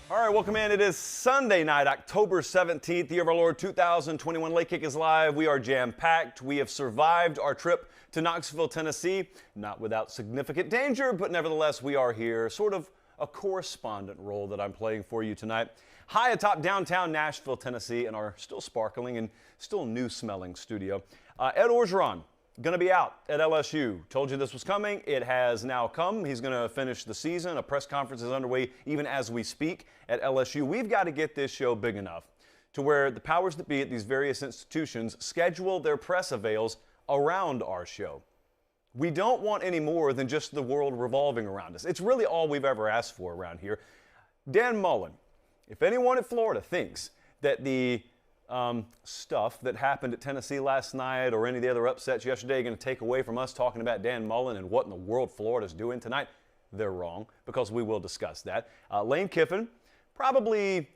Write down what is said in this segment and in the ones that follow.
All right, welcome in. It is Sunday night, October 17th, the year of our Lord 2021. Late Kick is live. We are jam-packed. We have survived our trip to Knoxville, Tennessee, not without significant danger, but nevertheless, we are here. Sort of a correspondent role that I'm playing for you tonight. High atop downtown Nashville, Tennessee, in our still sparkling and still new-smelling studio. Ed Orgeron, going to be out at LSU. Told you this was coming. It has now come. He's going to finish the season. A press conference is underway even as we speak at LSU. We've got to get this show big enough to where the powers that be at these various institutions schedule their press avails around our show. We don't want any more than just the world revolving around us. It's really all we've ever asked for around here. Dan Mullen, if anyone at Florida thinks that the stuff that happened at Tennessee last night or any of the other upsets yesterday are going to take away from us talking about Dan Mullen and what in the world Florida's doing tonight, they're wrong, because we will discuss that. Lane Kiffin, probably,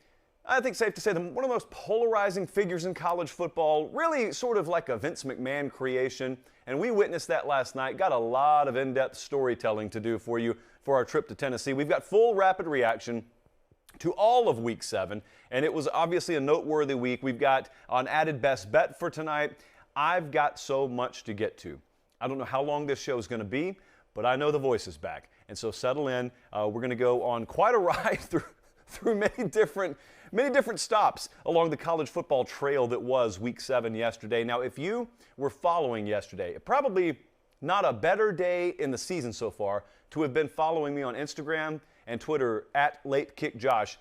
I think safe to say, one of the most polarizing figures in college football, really sort of like a Vince McMahon creation, and we witnessed that last night. Got a lot of in-depth storytelling to do for you for our trip to Tennessee. We've got full rapid reaction to all of Week 7, and it was obviously a noteworthy week. We've got an added best bet for tonight. I've got so much to get to. I don't know how long this show is going to be, but I know the voice is back, and so settle in. We're going to go on quite a ride through many different stops along the college football trail that was Week 7 yesterday. Now, if you were following yesterday, probably not a better day in the season so far to have been following me on Instagram and Twitter at LateKickJosh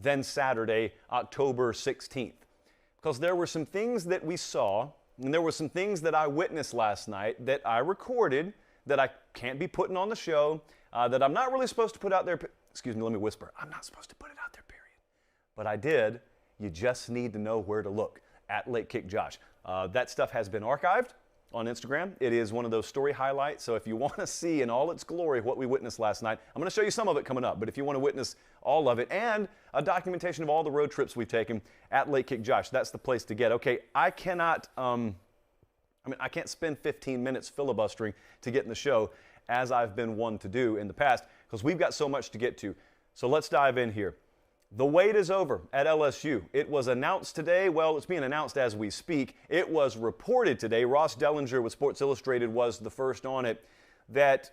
than Saturday, October 16th. Because there were some things that we saw, and there were some things that I witnessed last night that I recorded that I can't be putting on the show, that I'm not really supposed to put out there. Excuse me, let me whisper. I'm not supposed to put it out there, period. But I did. You just need to know where to look at LateKickJosh. That stuff has been archived on Instagram. It is one of those story highlights. So if you want to see in all its glory what we witnessed last night, I'm going to show you some of it coming up. But if you want to witness all of it and a documentation of all the road trips we've taken at LateKickJosh, that's the place to get. Okay, I cannot, I can't spend 15 minutes filibustering to get in the show as I've been one to do in the past because we've got so much to get to. So let's dive in here. The wait is over at LSU. It was announced today. Well, it's being announced as we speak. It was reported today. Ross Dellinger with Sports Illustrated was the first on it, that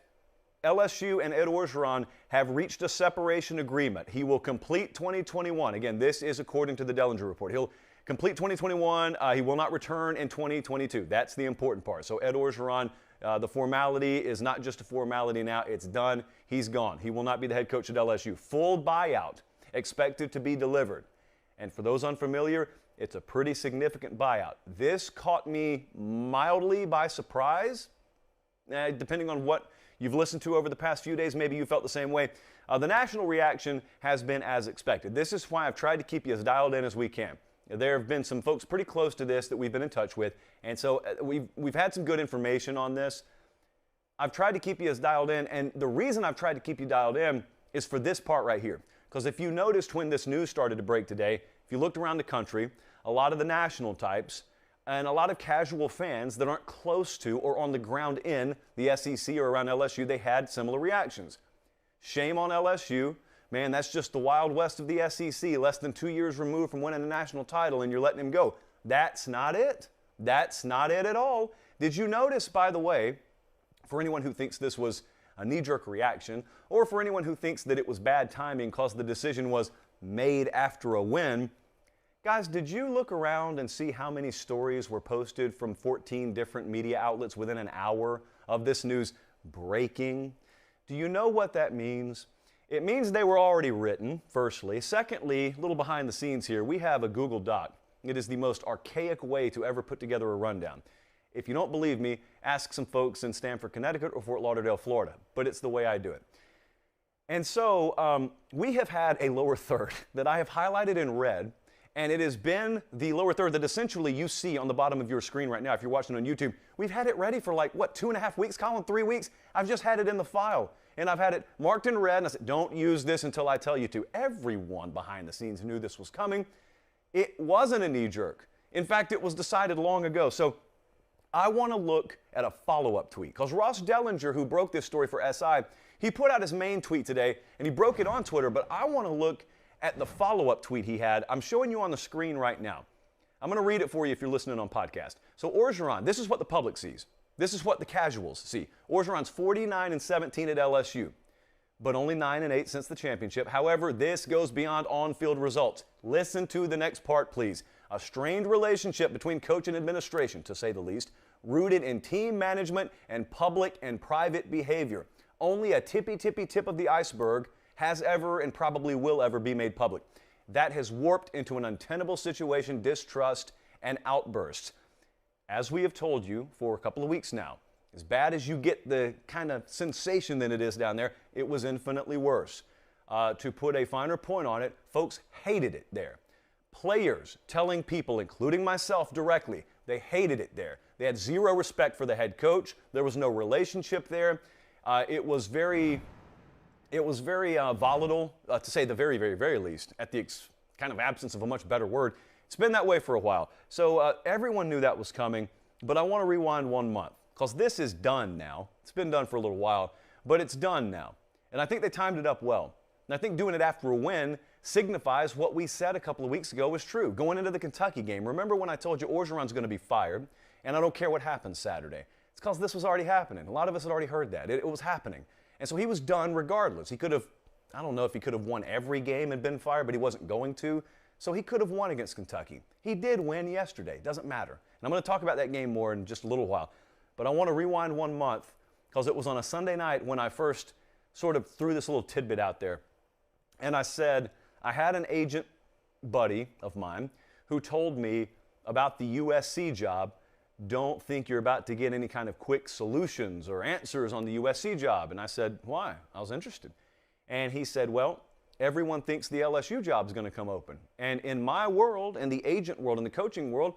LSU and Ed Orgeron have reached a separation agreement. He will complete 2021. Again, this is according to the Dellinger report. He'll complete 2021. He will not return in 2022. That's the important part. So Ed Orgeron, the formality is not just a formality now. It's done. He's gone. He will not be the head coach at LSU. Full buyout expected to be delivered. And for those unfamiliar, it's a pretty significant buyout. This caught me mildly by surprise. Depending on what you've listened to over the past few days, maybe you felt the same way. The national reaction has been as expected. This is why I've tried to keep you as dialed in as we can. There have been some folks pretty close to this that we've been in touch with, and so we've had some good information on this. I've tried to keep you as dialed in, and the reason I've tried to keep you dialed in is for this part right here. Because if you noticed when this news started to break today, if you looked around the country, a lot of the national types and a lot of casual fans that aren't close to or on the ground in the SEC or around LSU, they had similar reactions. Shame on LSU. Man, that's just the Wild West of the SEC, less than 2 years removed from winning a national title, and you're letting him go. That's not it. That's not it at all. Did you notice, by the way, for anyone who thinks this was a knee-jerk reaction, or for anyone who thinks that it was bad timing because the decision was made after a win, guys, did you look around and see how many stories were posted from 14 different media outlets within an hour of this news breaking? Do you know what that means? It means they were already written, firstly. Secondly, a little behind the scenes here, we have a Google Doc. It is the most archaic way to ever put together a rundown. If you don't believe me, ask some folks in Stamford, Connecticut or Fort Lauderdale, Florida. But it's the way I do it. And so we have had a lower third that I have highlighted in red, and it has been the lower third that essentially you see on the bottom of your screen right now if you're watching on YouTube. We've had it ready for 2.5 weeks, Colin, 3 weeks? I've just had it in the file, and I've had it marked in red, and I said, don't use this until I tell you to. Everyone behind the scenes knew this was coming. It wasn't a knee-jerk. In fact, it was decided long ago. So I want to look at a follow-up tweet because Ross Dellinger, who broke this story for SI, he put out his main tweet today and he broke it on Twitter, but I want to look at the follow-up tweet he had. I'm showing you on the screen right now. I'm going to read it for you if you're listening on podcast. So Orgeron, this is what the public sees. This is what the casuals see. Orgeron's 49-17 at LSU, but only 9-8 since the championship. However, this goes beyond on-field results. Listen to the next part, please. A strained relationship between coach and administration, to say the least, rooted in team management and public and private behavior. Only a tippy tip of the iceberg has ever and probably will ever be made public. That has warped into an untenable situation, distrust, and outbursts. As we have told you for a couple of weeks now, as bad as you get the kind of sensation that it is down there, it was infinitely worse. To put a finer point on it, folks hated it there. Players telling people, including myself directly, they hated it there. They had zero respect for the head coach. There was no relationship there. It was very volatile, to say the very least, at the kind of absence of a much better word. It's been that way for a while. So everyone knew that was coming, but I want to rewind 1 month, because this is done now. It's been done for a little while, but it's done now. And I think they timed it up well. And I think doing it after a win signifies what we said a couple of weeks ago was true. Going into the Kentucky game, remember when I told you Orgeron's going to be fired, and I don't care what happens Saturday. It's because this was already happening. A lot of us had already heard that. It was happening. And so he was done regardless. He could have, I don't know if he could have won every game and been fired, but he wasn't going to. So he could have won against Kentucky. He did win yesterday. Doesn't matter. And I'm going to talk about that game more in just a little while. But I want to rewind 1 month because it was on a Sunday night when I first sort of threw this little tidbit out there. And I said, I had an agent buddy of mine who told me about the USC job. Don't think you're about to get any kind of quick solutions or answers on the USC job. And I said, why? I was interested. And he said, well, everyone thinks the LSU job is going to come open. And in my world, in the agent world, in the coaching world,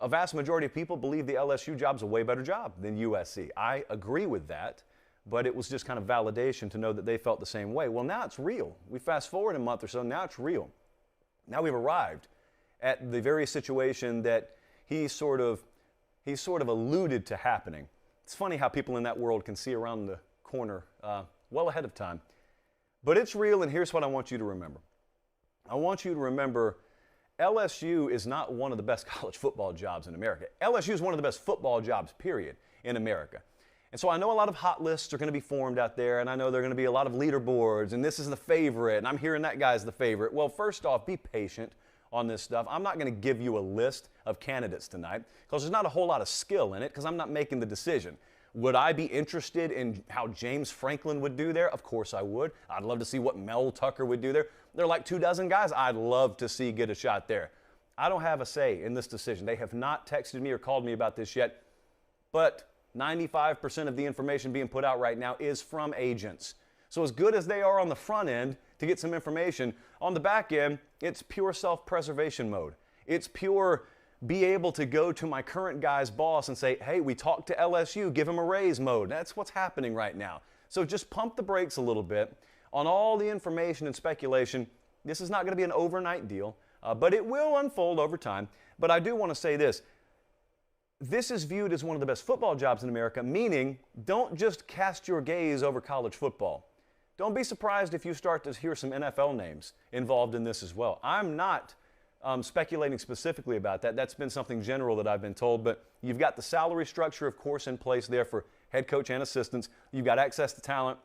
a vast majority of people believe the LSU job's a way better job than USC. I agree with that, but it was just kind of validation to know that they felt the same way. Well, now it's real. We fast forward a month or so, now it's real. Now we've arrived at the very situation that he sort of alluded to happening. It's funny how people in that world can see around the corner well ahead of time. But it's real, and here's what I want you to remember. I want you to remember LSU is not one of the best college football jobs in America. LSU is one of the best football jobs, period, in America. And so I know a lot of hot lists are going to be formed out there, and I know there are going to be a lot of leaderboards, and this is the favorite, and I'm hearing that guy's the favorite. Well, first off, be patient on this stuff. I'm not going to give you a list of candidates tonight because there's not a whole lot of skill in it because I'm not making the decision. Would I be interested in how James Franklin would do there? Of course I would. I'd love to see what Mel Tucker would do there. There are like 24 guys I'd love to see get a shot there. I don't have a say in this decision. They have not texted me or called me about this yet, but 95% of the information being put out right now is from agents. So as good as they are on the front end to get some information, on the back end, it's pure self-preservation mode. It's pure be able to go to my current guy's boss and say, hey, we talked to LSU, give him a raise mode. That's what's happening right now. So just pump the brakes a little bit on all the information and speculation. This is not going to be an overnight deal, but it will unfold over time. But I do want to say this. This is viewed as one of the best football jobs in America, meaning don't just cast your gaze over college football. Don't be surprised if you start to hear some NFL names involved in this as well. I'm not speculating specifically about that. That's been something general that I've been told, but you've got the salary structure, of course, in place there for head coach and assistants. You've got access to talent.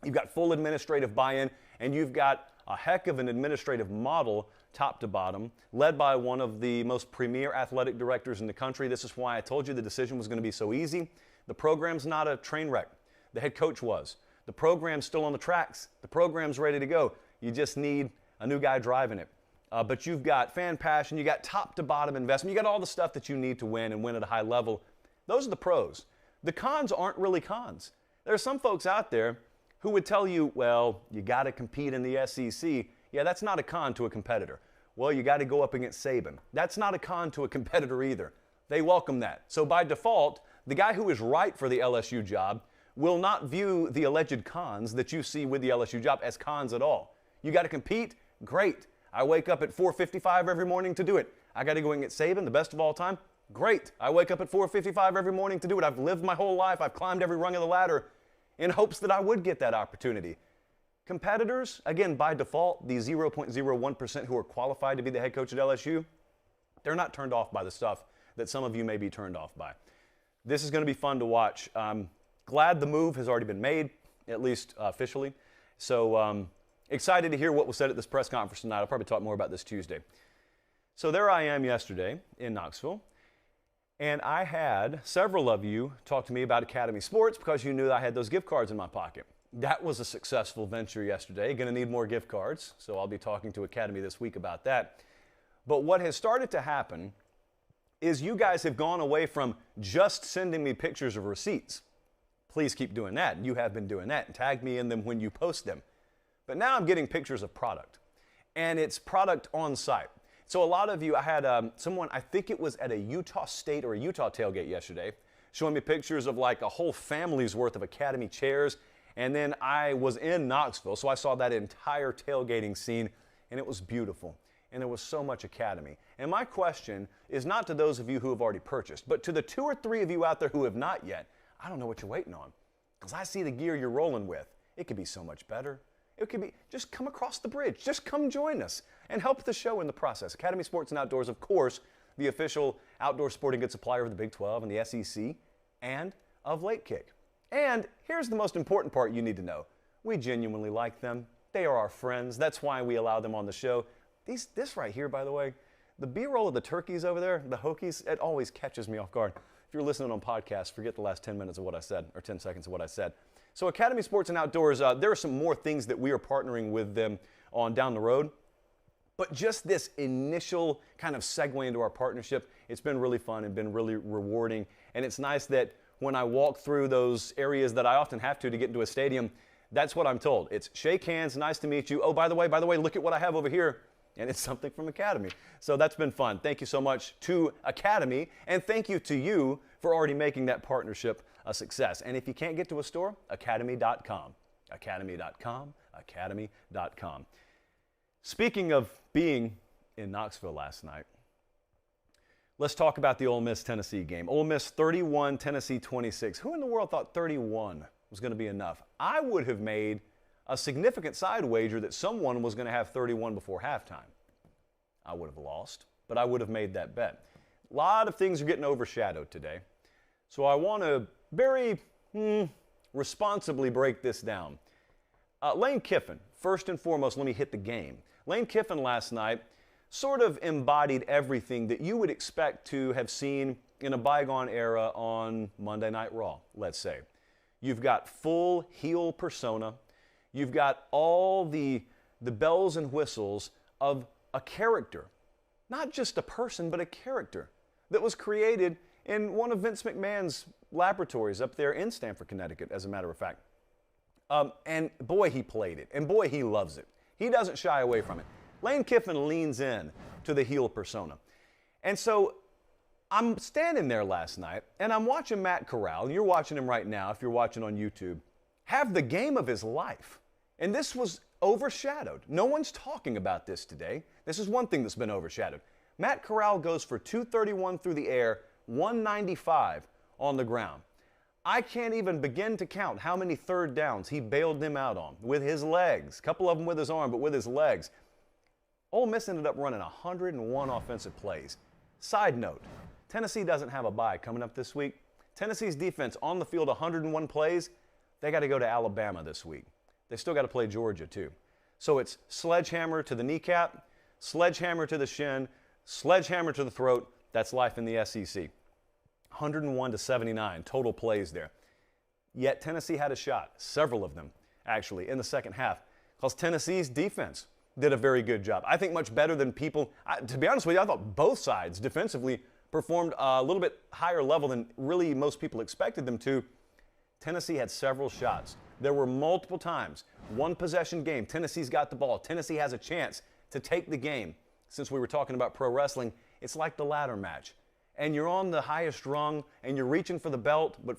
You've got full administrative buy-in, and you've got a heck of an administrative model top to bottom, led by one of the most premier athletic directors in the country. This is why I told you the decision was going to be so easy. The program's not a train wreck. The head coach was. The program's still on the tracks. The program's ready to go. You just need a new guy driving it. But you've got fan passion, you got top to bottom investment, you got all the stuff that you need to win and win at a high level. Those are the pros. The cons aren't really cons. There are some folks out there who would tell you, well, you got to compete in the SEC. Yeah, that's not a con to a competitor. Well, you got to go up against Saban. That's not a con to a competitor either. They welcome that. So by default, the guy who is right for the LSU job will not view the alleged cons that you see with the LSU job as cons at all. You got to compete? Great. I wake up at 4:55 every morning to do it. I got to go and get Saban, the best of all time? Great. I wake up at 4:55 every morning to do it. I've lived my whole life. I've climbed every rung of the ladder in hopes that I would get that opportunity. Competitors, again, by default, the 0.01% who are qualified to be the head coach at LSU, they're not turned off by the stuff that some of you may be turned off by. This is going to be fun to watch. Glad the move has already been made, at least officially. So excited to hear what was said at this press conference tonight. I'll probably talk more about this Tuesday. So there I am yesterday in Knoxville, and I had several of you talk to me about Academy Sports because you knew that I had those gift cards in my pocket. That was a successful venture yesterday. Going to need more gift cards, so I'll be talking to Academy this week about that. But what has started to happen is you guys have gone away from just sending me pictures of receipts. Please keep doing that. You have been doing that, and tag me in them when you post them. But now I'm getting pictures of product, and it's product on site. So a lot of you, I had someone, I think it was at a Utah State or a Utah tailgate yesterday, showing me pictures of like a whole family's worth of Academy chairs. And then I was in Knoxville, so I saw that entire tailgating scene, and it was beautiful. And there was so much Academy. And my question is not to those of you who have already purchased, but to the 2 or 3 of you out there who have not yet. I don't know what you're waiting on, because I see the gear you're rolling with. It could be so much better. It could be, just come across the bridge. Just come join us and help the show in the process. Academy Sports and Outdoors, of course, the official outdoor sporting goods supplier of the Big 12 and the SEC and of Late Kick. And here's the most important part you need to know. We genuinely like them. They are our friends. That's why we allow them on the show. This right here, by the way, the B-roll of the turkeys over there, the Hokies, it always catches me off guard. If you're listening on podcasts, forget the last 10 minutes of what I said, or 10 seconds of what I said. So Academy Sports and Outdoors, there are some more things that we are partnering with them on down the road. But just this initial kind of segue into our partnership, it's been really fun and been really rewarding. And it's nice that when I walk through those areas that I often have to get into a stadium, that's what I'm told. It's shake hands, nice to meet you. Oh, by the way, look at what I have over here. And it's something from Academy. So that's been fun. Thank you so much to Academy, and thank you to you for already making that partnership a success. And if you can't get to a store, academy.com. Academy.com, academy.com. Speaking of being in Knoxville last night, let's talk about the Ole Miss-Tennessee game. Ole Miss 31, Tennessee 26. Who in the world thought 31 was going to be enough? I would have made a significant side wager that someone was going to have 31 before halftime. I would have lost, but I would have made that bet. A lot of things are getting overshadowed today. So I want to very responsibly break this down. Lane Kiffin, first and foremost, let me hit the game. Lane Kiffin last night sort of embodied everything that you would expect to have seen in a bygone era on Monday Night Raw, let's say. You've got full heel persona. You've got all the bells and whistles of a character, not just a person, but a character that was created in one of Vince McMahon's laboratories up there in Stamford, Connecticut, as a matter of fact. And boy, he played it, and boy, he loves it. He doesn't shy away from it. Lane Kiffin leans in to the heel persona. And so I'm standing there last night, and I'm watching Matt Corral, and you're watching him right now if you're watching on YouTube, have the game of his life. And this was overshadowed. No one's talking about this today. This is one thing that's been overshadowed. Matt Corral goes for 231 through the air, 195 on the ground. I can't even begin to count how many third downs he bailed them out on with his legs. A couple of them with his arm, but with his legs. Ole Miss ended up running 101 offensive plays. Side note, Tennessee doesn't have a bye coming up this week. Tennessee's defense on the field 101 plays. They got to go to Alabama this week. They still got to play Georgia too. So it's sledgehammer to the kneecap, sledgehammer to the shin, sledgehammer to the throat. That's life in the SEC. 101 to 79 total plays there. Yet Tennessee had a shot, several of them actually, in the second half, because Tennessee's defense did a very good job. I think much better than people, to be honest with you, I thought both sides defensively performed a little bit higher level than really most people expected them to. Tennessee had several shots. There were multiple times, one possession game, Tennessee's got the ball. Tennessee has a chance to take the game. Since we were talking about pro wrestling, it's like the ladder match. And you're on the highest rung, and you're reaching for the belt, but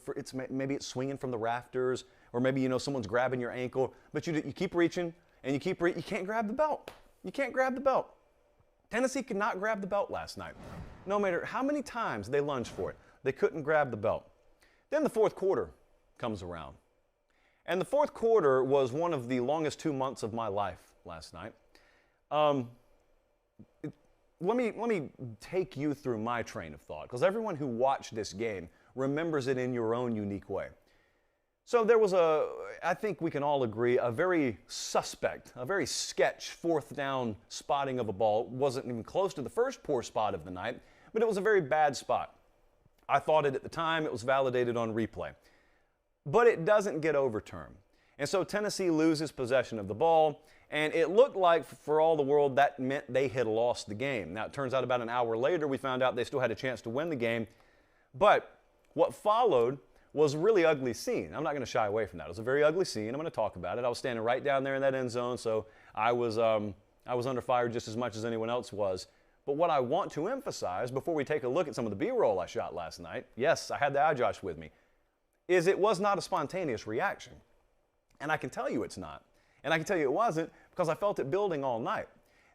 maybe it's swinging from the rafters, or maybe, someone's grabbing your ankle, but you keep reaching, and you can't grab the belt. You can't grab the belt. Tennessee could not grab the belt last night. No matter how many times they lunged for it, they couldn't grab the belt. Then the fourth quarter comes around. And the fourth quarter was one of the longest 2 months of my life last night. Let me take you through my train of thought, because everyone who watched this game remembers it in your own unique way. So there was I think we can all agree, a very suspect, a very sketch fourth down spotting of a ball. Wasn't even close to the first poor spot of the night, but it was a very bad spot. I thought it at the time. It was validated on replay. But it doesn't get overturned. And so Tennessee loses possession of the ball, and it looked like, for all the world, that meant they had lost the game. Now, it turns out about an hour later, we found out they still had a chance to win the game. But what followed was a really ugly scene. I'm not going to shy away from that. It was a very ugly scene. I'm going to talk about it. I was standing right down there in that end zone, so I was under fire just as much as anyone else was. But what I want to emphasize before we take a look at some of the B-roll I shot last night, yes, I had the iJosh with me, is it was not a spontaneous reaction. And I can tell you it's not. And I can tell you it wasn't because I felt it building all night.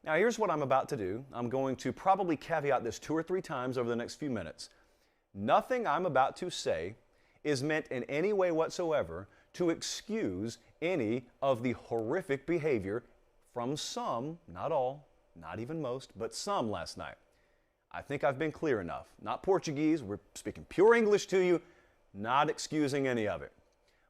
Now, here's what I'm about to do. I'm going to probably caveat this 2 or 3 times over the next few minutes. Nothing I'm about to say is meant in any way whatsoever to excuse any of the horrific behavior from some, not all, not even most, but some last night. I think I've been clear enough. Not Portuguese, we're speaking pure English to you, not excusing any of it.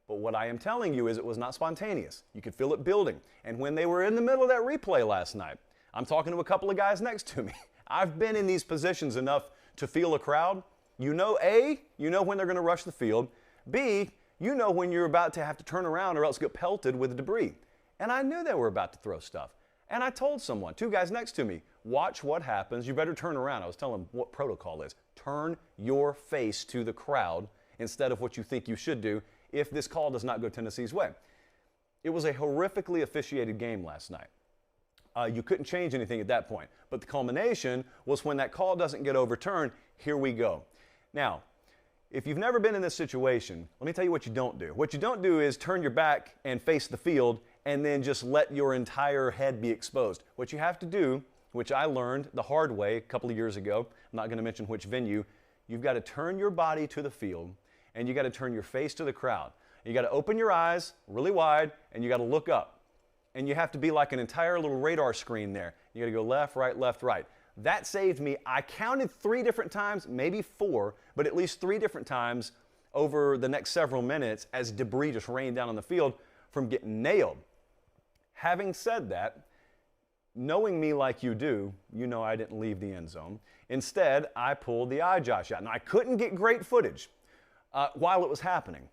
But what I am telling you is it was not spontaneous. You could feel it building. And when they were in the middle of that replay last night, I'm talking to a couple of guys next to me. I've been in these positions enough to feel a crowd. You know, A, you know when they're going to rush the field. B, you know when you're about to have to turn around or else get pelted with debris. And I knew they were about to throw stuff. And I told someone, 2 guys next to me, watch what happens. You better turn around. I was telling them what protocol is. Turn your face to the crowd instead of what you think you should do if this call does not go Tennessee's way. It was a horrifically officiated game last night. You couldn't change anything at that point. But the culmination was when that call doesn't get overturned, here we go. Now, if you've never been in this situation, let me tell you what you don't do. What you don't do is turn your back and face the field and then just let your entire head be exposed. What you have to do, which I learned the hard way a couple of years ago, I'm not going to mention which venue, you've got to turn your body to the field and you got to turn your face to the crowd. You got to open your eyes really wide and you got to look up. And you have to be like an entire little radar screen there. You got to go left, right, left, right. That saved me. I counted 3 different times, maybe 4, but at least 3 different times over the next several minutes as debris just rained down on the field from getting nailed. Having said that, knowing me like you do, you know I didn't leave the end zone. Instead, I pulled the iJosh out. Now, I couldn't get great footage while it was happening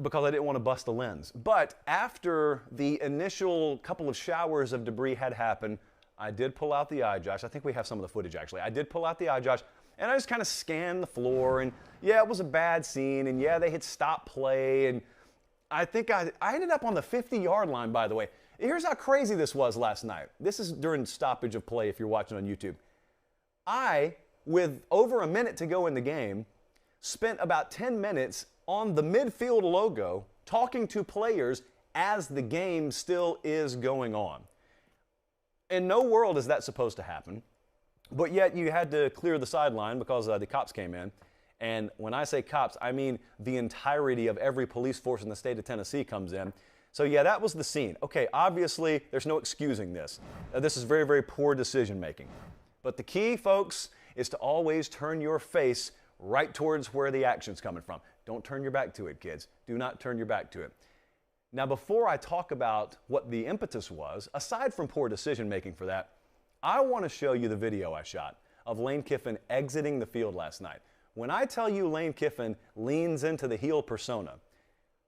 because I didn't want to bust the lens. But after the initial couple of showers of debris had happened, I did pull out the iJosh. I think we have some of the footage, actually. I did pull out the iJosh, and I just kind of scanned the floor, and yeah, it was a bad scene, and yeah, they had stopped play, and I think I ended up on the 50-yard line, by the way. Here's how crazy this was last night. This is during stoppage of play if you're watching on YouTube. I, with over a minute to go in the game, spent about 10 minutes on the midfield logo talking to players as the game still is going on. In no world is that supposed to happen, but yet you had to clear the sideline because the cops came in. And when I say cops, I mean the entirety of every police force in the state of Tennessee comes in. So yeah, that was the scene. Okay, obviously, there's no excusing this. This is very, very poor decision making. But the key, folks, is to always turn your face right towards where the action's coming from. Don't turn your back to it, kids. Do not turn your back to it. Now, before I talk about what the impetus was, aside from poor decision making for that, I want to show you the video I shot of Lane Kiffin exiting the field last night. When I tell you Lane Kiffin leans into the heel persona,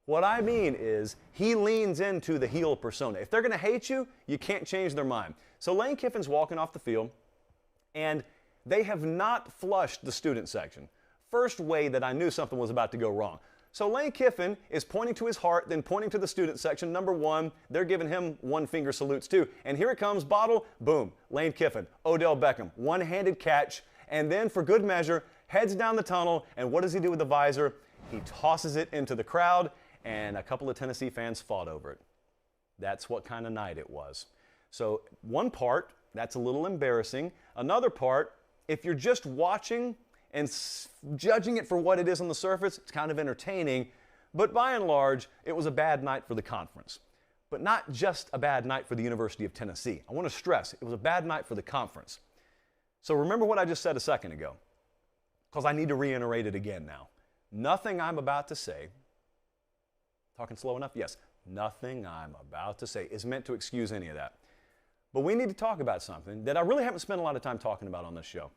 what I mean is he leans into the heel persona. If they're going to hate you, you can't change their mind. So Lane Kiffin's walking off the field, and they have not flushed the student section. First way that I knew something was about to go wrong. So Lane Kiffin is pointing to his heart, then pointing to the student section. Number 1, they're giving him one-finger salutes too. And here it comes, bottle, boom, Lane Kiffin, Odell Beckham, one-handed catch, and then for good measure, heads down the tunnel, and what does he do with the visor? He tosses it into the crowd, and a couple of Tennessee fans fought over it. That's what kind of night it was. So one part, that's a little embarrassing. Another part, if you're just watching and judging it for what it is on the surface, it's kind of entertaining. But by and large, it was a bad night for the conference. But not just a bad night for the University of Tennessee. I want to stress, it was a bad night for the conference. So remember what I just said a second ago, because I need to reiterate it again now. Nothing I'm about to say, talking slow enough? Yes. Nothing I'm about to say is meant to excuse any of that. But we need to talk about something that I really haven't spent a lot of time talking about on this show.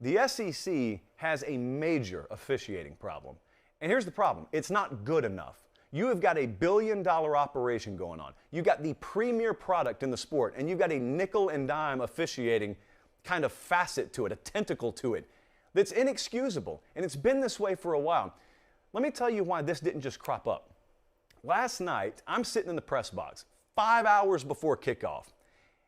The SEC has a major officiating problem. And here's the problem. It's not good enough. You have got a billion-dollar operation going on. You've got the premier product in the sport, and you've got a nickel and dime officiating kind of facet to it, a tentacle to it, that's inexcusable. And it's been this way for a while. Let me tell you why this didn't just crop up. Last night, I'm sitting in the press box 5 hours before kickoff,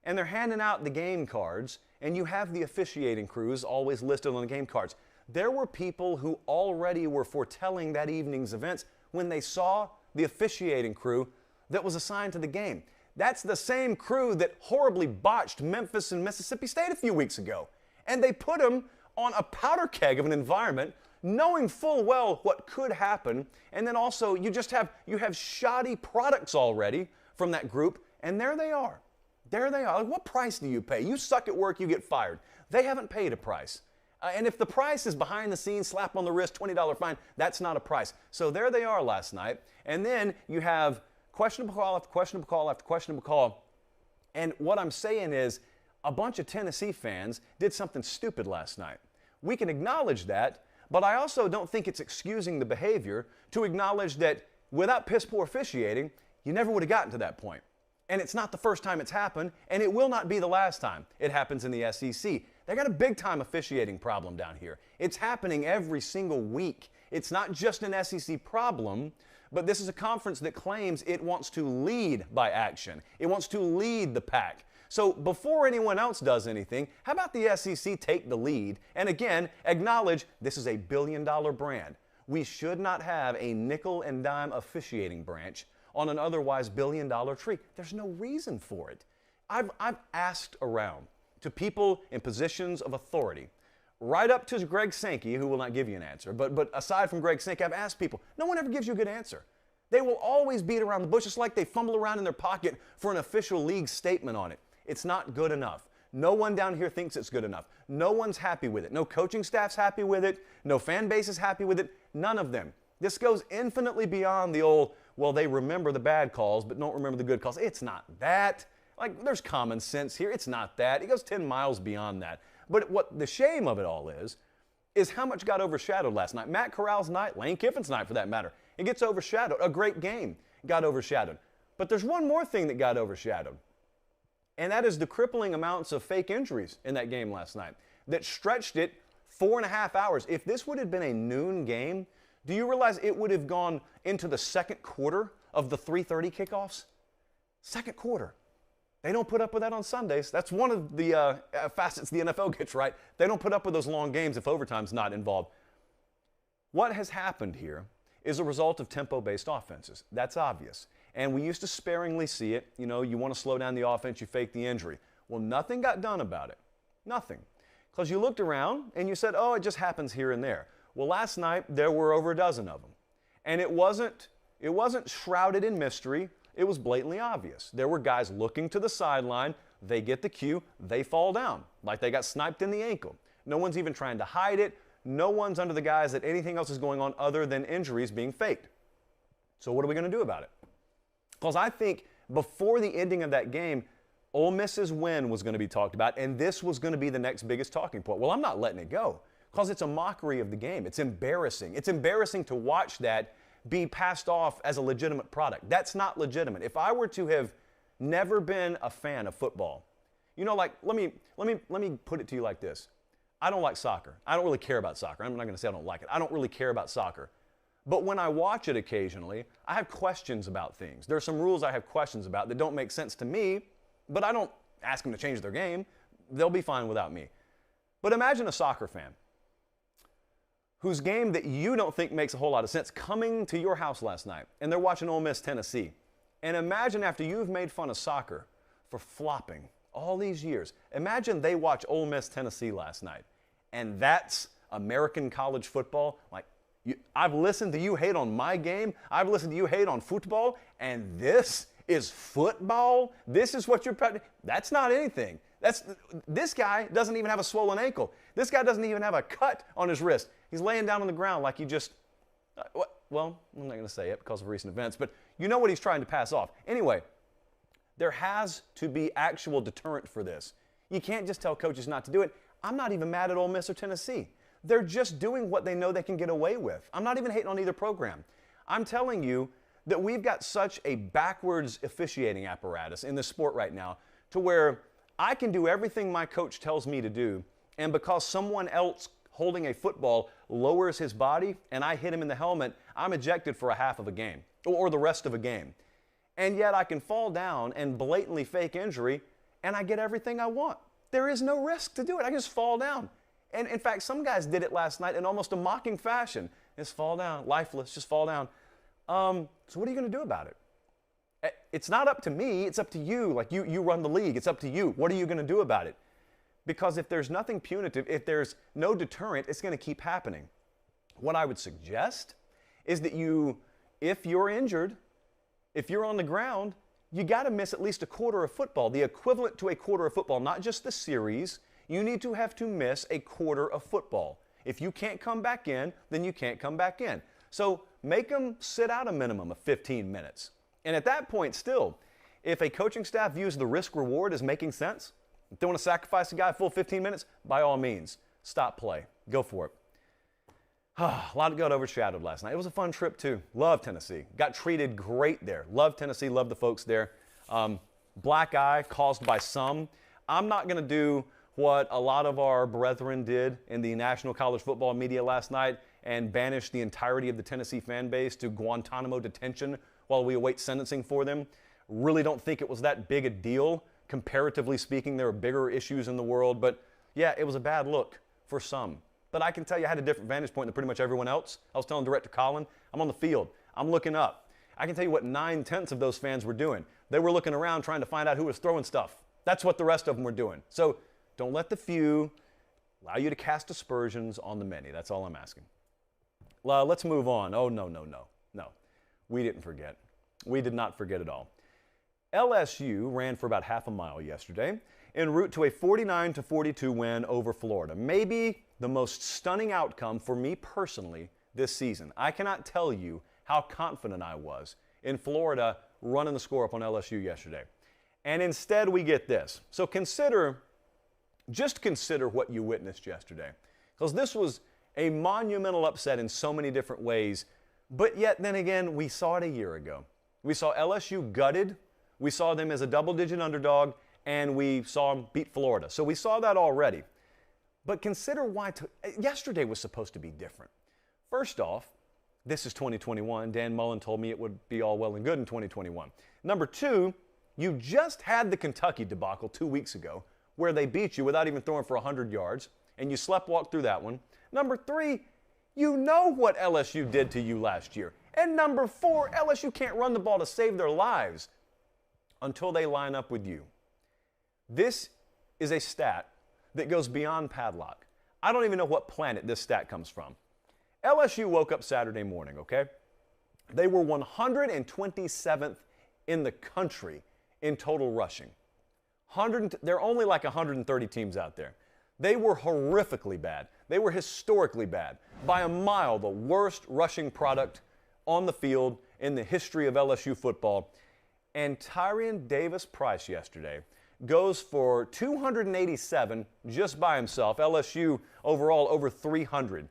and they're handing out the game cards, and you have the officiating crews always listed on the game cards. There were people who already were foretelling that evening's events when they saw the officiating crew that was assigned to the game. That's the same crew that horribly botched Memphis and Mississippi State a few weeks ago. And they put them on a powder keg of an environment, knowing full well what could happen. And then also you have shoddy products already from that group, and there they are. There they are. Like, what price do you pay? You suck at work, you get fired. They haven't paid a price. And if the price is behind the scenes, slap on the wrist, $20 fine, that's not a price. So there they are last night. And then you have questionable call after questionable call after questionable call. And what I'm saying is a bunch of Tennessee fans did something stupid last night. We can acknowledge that, but I also don't think it's excusing the behavior to acknowledge that without piss poor officiating, you never would have gotten to that point. And it's not the first time it's happened, and it will not be the last time it happens in the SEC. They got a big-time officiating problem down here. It's happening every single week. It's not just an SEC problem, but this is a conference that claims it wants to lead by action. It wants to lead the pack. So before anyone else does anything, how about the SEC take the lead and, again, acknowledge this is a billion-dollar brand. We should not have a nickel and dime officiating branch on an otherwise billion-dollar tree. There's no reason for it. I've asked around to people in positions of authority, right up to Greg Sankey, who will not give you an answer. But aside from Greg Sankey, I've asked people. No one ever gives you a good answer. They will always beat around the bush. It's like they fumble around in their pocket for an official league statement on it. It's not good enough. No one down here thinks it's good enough. No one's happy with it. No coaching staff's happy with it. No fan base is happy with it. None of them. This goes infinitely beyond the old, well, they remember the bad calls but don't remember the good calls. It's not that. Like, there's common sense here. It's not that. It goes 10 miles beyond that. But what the shame of it all is how much got overshadowed last night. Matt Corral's night, Lane Kiffin's night for that matter. It gets overshadowed. A great game got overshadowed. But there's one more thing that got overshadowed, and that is the crippling amounts of fake injuries in that game last night that stretched it 4.5 hours. If this would have been a noon game, do you realize it would have gone into the second quarter of the 3:30 kickoffs? Second quarter. They don't put up with that on Sundays. That's one of the facets the NFL gets right. They don't put up with those long games if overtime's not involved. What has happened here is a result of tempo-based offenses. That's obvious. And we used to sparingly see it. You know, you want to slow down the offense, you fake the injury. Well, nothing got done about it. Nothing. Because you looked around and you said, oh, it just happens here and there. Well, last night there were over a dozen of them. And it wasn't shrouded in mystery. It was blatantly obvious. There were guys looking to the sideline. They get the cue. They fall down like they got sniped in the ankle. No one's even trying to hide it. No one's under the guise that anything else is going on other than injuries being faked. So what are we going to do about it? Because I think before the ending of that game, Ole Miss's win was going to be talked about, and this was going to be the next biggest talking point. Well, I'm not letting it go because it's a mockery of the game. It's embarrassing. It's embarrassing to watch that be passed off as a legitimate product. That's not legitimate. If I were to have never been a fan of football, you know, like, let me put it to you like this. I don't like soccer. I don't really care about soccer. I'm not going to say I don't like it. I don't really care about soccer. But when I watch it occasionally, I have questions about things. There are some rules I have questions about that don't make sense to me, but I don't ask them to change their game. They'll be fine without me. But imagine a soccer fan whose game that you don't think makes a whole lot of sense coming to your house last night, and they're watching Ole Miss Tennessee. And imagine after you've made fun of soccer for flopping all these years, imagine they watch Ole Miss Tennessee last night, and that's American college football. Like, I've listened to you hate on my game. I've listened to you hate on football, and this is football? This is what you're – that's not anything. This guy doesn't even have a swollen ankle. This guy doesn't even have a cut on his wrist. He's laying down on the ground like he just well, I'm not going to say it because of recent events, but you know what he's trying to pass off. Anyway, there has to be actual deterrent for this. You can't just tell coaches not to do it. I'm not even mad at Ole Miss or Tennessee. They're just doing what they know they can get away with. I'm not even hating on either program. I'm telling you that we've got such a backwards officiating apparatus in this sport right now to where I can do everything my coach tells me to do, and because someone else holding a football lowers his body and I hit him in the helmet, I'm ejected for a half of a game or the rest of a game. And yet I can fall down and blatantly fake injury and I get everything I want. There is no risk to do it. I can just fall down. And in fact, some guys did it last night in almost a mocking fashion. Just fall down, lifeless, just fall down. So what are you going to do about it? It's not up to me. It's up to you. Like you run the league. It's up to you. What are you going to do about it? Because if there's nothing punitive, if there's no deterrent, it's going to keep happening. What I would suggest is that if you're injured, if you're on the ground, you got to miss at least a quarter of football, the equivalent to a quarter of football, not just the series. You need to have to miss a quarter of football. If you can't come back in, then you can't come back in. So make them sit out a minimum of 15 minutes. And at that point still, if a coaching staff views the risk reward as making sense, if they want to sacrifice a guy a full 15 minutes, by all means, stop play. Go for it. A lot got overshadowed last night. It was a fun trip too. Love Tennessee. Got treated great there. Love Tennessee. Love the folks there. Black eye caused by some. I'm not going to do what a lot of our brethren did in the national college football media last night and banish the entirety of the Tennessee fan base to Guantanamo detention while we await sentencing for them. Really don't think it was that big a deal. Comparatively speaking, there are bigger issues in the world, but yeah, it was a bad look for some. But I can tell you I had a different vantage point than pretty much everyone else. I was telling Director Colin, I'm on the field. I'm looking up. I can tell you what 9/10 of those fans were doing. They were looking around trying to find out who was throwing stuff. That's what the rest of them were doing. So don't let the few allow you to cast aspersions on the many. That's all I'm asking. Well, let's move on. Oh, no. We didn't forget. We did not forget at all. LSU ran for about half a mile yesterday en route to a 49-42 win over Florida. Maybe the most stunning outcome for me personally this season. I cannot tell you how confident I was in Florida running the score up on LSU yesterday. And instead we get this. So just consider what you witnessed yesterday. Because this was a monumental upset in so many different ways. But yet then again, we saw it a year ago. We saw LSU gutted. We saw them as a double-digit underdog, and we saw them beat Florida. So we saw that already. But consider why yesterday was supposed to be different. First off, this is 2021. Dan Mullen told me it would be all well and good in 2021. Number two, you just had the Kentucky debacle 2 weeks ago where they beat you without even throwing for 100 yards, and you sleptwalked through that one. Number three, you know what LSU did to you last year. And number four, LSU can't run the ball to save their lives until they line up with you. This is a stat that goes beyond padlock. I don't even know what planet this stat comes from. LSU woke up Saturday morning, okay? They were 127th in the country in total rushing. There are only like 130 teams out there. They were horrifically bad. They were historically bad. By a mile, the worst rushing product on the field in the history of LSU football. And Tyrion Davis-Price yesterday goes for 287 just by himself. LSU overall over 300.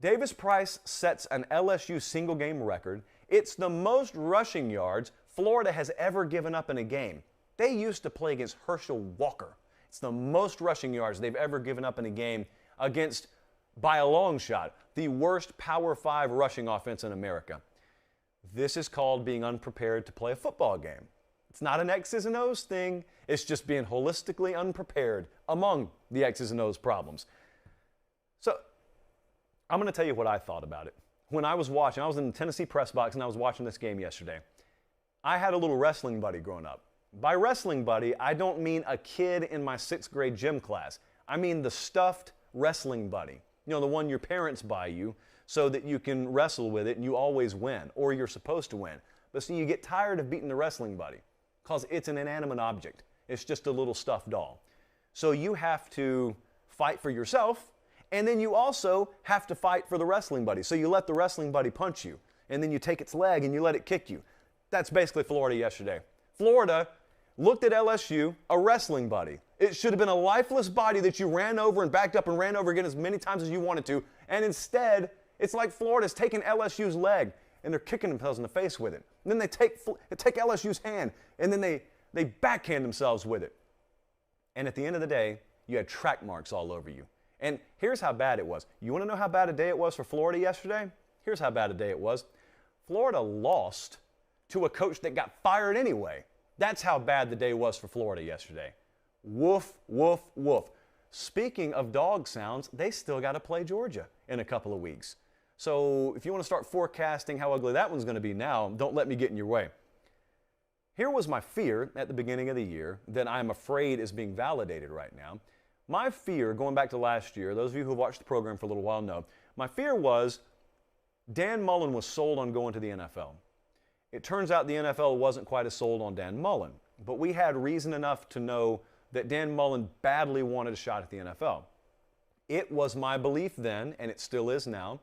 Davis-Price sets an LSU single-game record. It's the most rushing yards Florida has ever given up in a game. They used to play against Herschel Walker. It's the most rushing yards they've ever given up in a game against, by a long shot, the worst Power 5 rushing offense in America. This is called being unprepared to play a football game. It's not an X's and O's thing. It's just being holistically unprepared among the X's and O's problems. So I'm going to tell you what I thought about it. When I was watching, I was in the Tennessee press box and I was watching this game yesterday. I had a little wrestling buddy growing up. By wrestling buddy, I don't mean a kid in my 6th grade gym class. I mean the stuffed wrestling buddy. You know, the one your parents buy you so that you can wrestle with it and you always win, or you're supposed to win. But see, you get tired of beating the wrestling buddy because it's an inanimate object. It's just a little stuffed doll. So you have to fight for yourself, and then you also have to fight for the wrestling buddy. So you let the wrestling buddy punch you, and then you take its leg and you let it kick you. That's basically Florida yesterday. Florida looked at LSU, a wrestling buddy. It should have been a lifeless body that you ran over and backed up and ran over again as many times as you wanted to, and instead, it's like Florida's taking LSU's leg, and they're kicking themselves in the face with it. And then they take LSU's hand, and then they backhand themselves with it. And at the end of the day, you had track marks all over you. And here's how bad it was. You want to know how bad a day it was for Florida yesterday? Here's how bad a day it was. Florida lost to a coach that got fired anyway. That's how bad the day was for Florida yesterday. Woof, woof, woof. Speaking of dog sounds, they still got to play Georgia in a couple of weeks. So if you want to start forecasting how ugly that one's going to be now, don't let me get in your way. Here was my fear at the beginning of the year that I'm afraid is being validated right now. My fear, going back to last year, those of you who have watched the program for a little while know, my fear was Dan Mullen was sold on going to the NFL. It turns out the NFL wasn't quite as sold on Dan Mullen, but we had reason enough to know that Dan Mullen badly wanted a shot at the NFL. It was my belief then, and it still is now,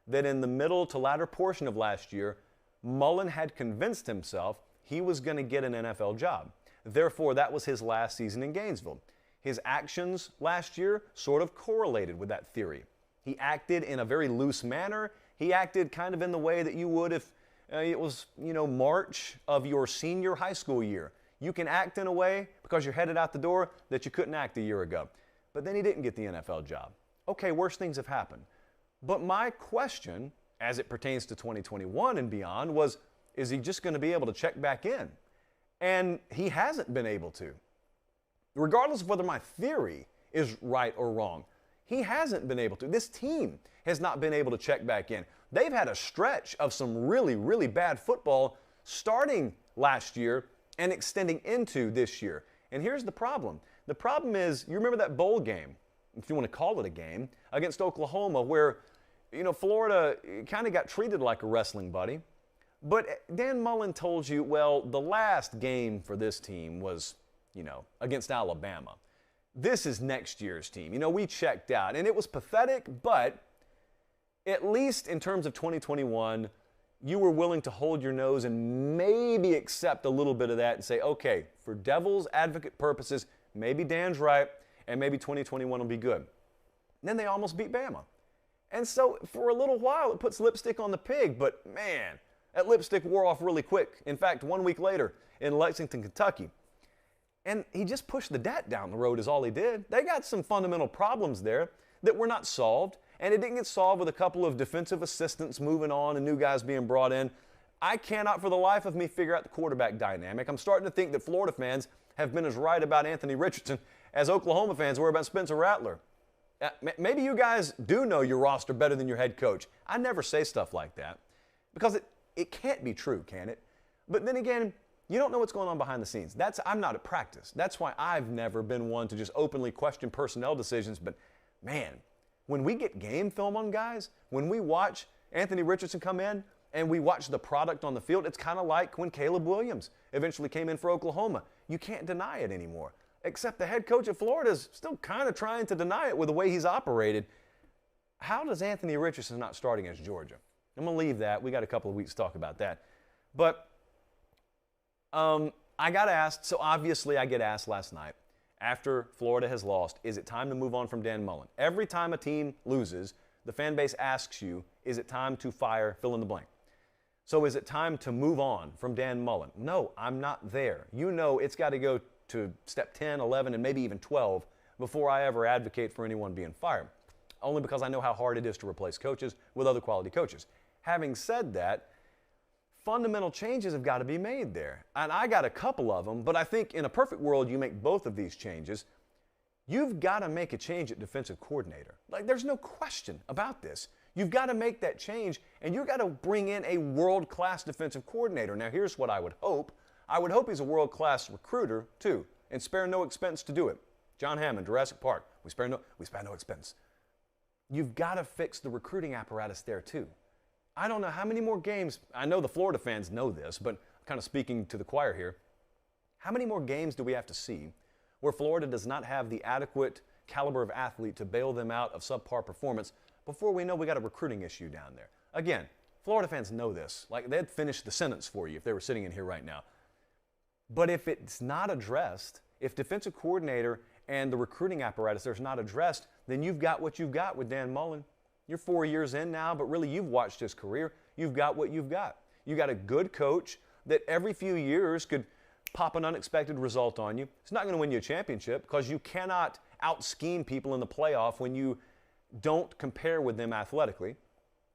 that in the middle to latter portion of last year, Mullen had convinced himself he was going to get an NFL job. Therefore, that was his last season in Gainesville. His actions last year sort of correlated with that theory. He acted in a very loose manner. He acted kind of in the way that you would if it was, March of your senior high school year. You can act in a way because you're headed out the door that you couldn't act a year ago. But then he didn't get the NFL job. Okay, worse things have happened. But my question, as it pertains to 2021 and beyond, was, is he just going to be able to check back in? And he hasn't been able to. Regardless of whether my theory is right or wrong, he hasn't been able to. This team has not been able to check back in. They've had a stretch of some really, really bad football starting last year and extending into this year. And here's the problem. The problem is, you remember that bowl game, if you want to call it a game, against Oklahoma where, Florida kind of got treated like a wrestling buddy. But Dan Mullen told you, well, the last game for this team was, against Alabama. This is next year's team. We checked out. And it was pathetic, but at least in terms of 2021, you were willing to hold your nose and maybe accept a little bit of that and say, okay, for devil's advocate purposes, maybe Dan's right, and maybe 2021 will be good. And then they almost beat Bama. And so for a little while, it puts lipstick on the pig, but man, that lipstick wore off really quick. In fact, 1 week later in Lexington, Kentucky. And he just pushed the debt down the road is all he did. They got some fundamental problems there that were not solved, and it didn't get solved with a couple of defensive assistants moving on and new guys being brought in. I cannot for the life of me figure out the quarterback dynamic. I'm starting to think that Florida fans have been as right about Anthony Richardson as Oklahoma fans were about Spencer Rattler. Maybe you guys do know your roster better than your head coach. I never say stuff like that because it can't be true, can it? But then again, you don't know what's going on behind the scenes. I'm not at practice. That's why I've never been one to just openly question personnel decisions. But man, when we get game film on guys, when we watch Anthony Richardson come in and we watch the product on the field, it's kind of like when Caleb Williams eventually came in for Oklahoma. You can't deny it anymore. Except the head coach of Florida is still kind of trying to deny it with the way he's operated. How does Anthony Richardson not starting against Georgia? I'm going to leave that. We got a couple of weeks to talk about that. But I got asked, so obviously I get asked last night, after Florida has lost, is it time to move on from Dan Mullen? Every time a team loses, the fan base asks you, is it time to fire fill in the blank? So is it time to move on from Dan Mullen? No, I'm not there. It's got to go to step 10, 11, and maybe even 12 before I ever advocate for anyone being fired. Only because I know how hard it is to replace coaches with other quality coaches. Having said that, fundamental changes have got to be made there. And I got a couple of them, but I think in a perfect world, you make both of these changes. You've got to make a change at defensive coordinator. There's no question about this. You've got to make that change, and you've got to bring in a world-class defensive coordinator. Now, here's what I would hope. I would hope he's a world-class recruiter, too, and spare no expense to do it. John Hammond, Jurassic Park, we spare no expense. you've got to fix the recruiting apparatus there too. I don't know how many more games, I know the Florida fans know this, but I'm kind of speaking to the choir here. How many more games do we have to see where Florida does not have the adequate caliber of athlete to bail them out of subpar performance before we know we got a recruiting issue down there? Again, Florida fans know this. Like, they'd finish the sentence for you if they were sitting in here right now. But if it's not addressed, if defensive coordinator and the recruiting apparatus there's not addressed, then you've got what you've got with Dan Mullen. You're 4 years in now, but really you've watched his career. You've got what you've got. You got a good coach that every few years could pop an unexpected result on you. It's not going to win you a championship because you cannot out-scheme people in the playoff when you don't compare with them athletically.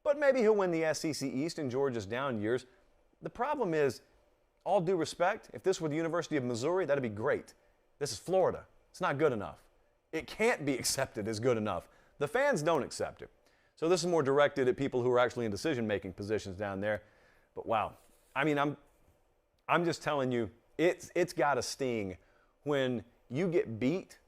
But maybe he'll win the SEC East in Georgia's down years. The problem is, all due respect, if this were the University of Missouri, that'd be great. This is Florida. It's not good enough. It can't be accepted as good enough. The fans don't accept it. So this is more directed at people who are actually in decision-making positions down there. But wow, I mean, I'm just telling you, it's got to sting when you get beat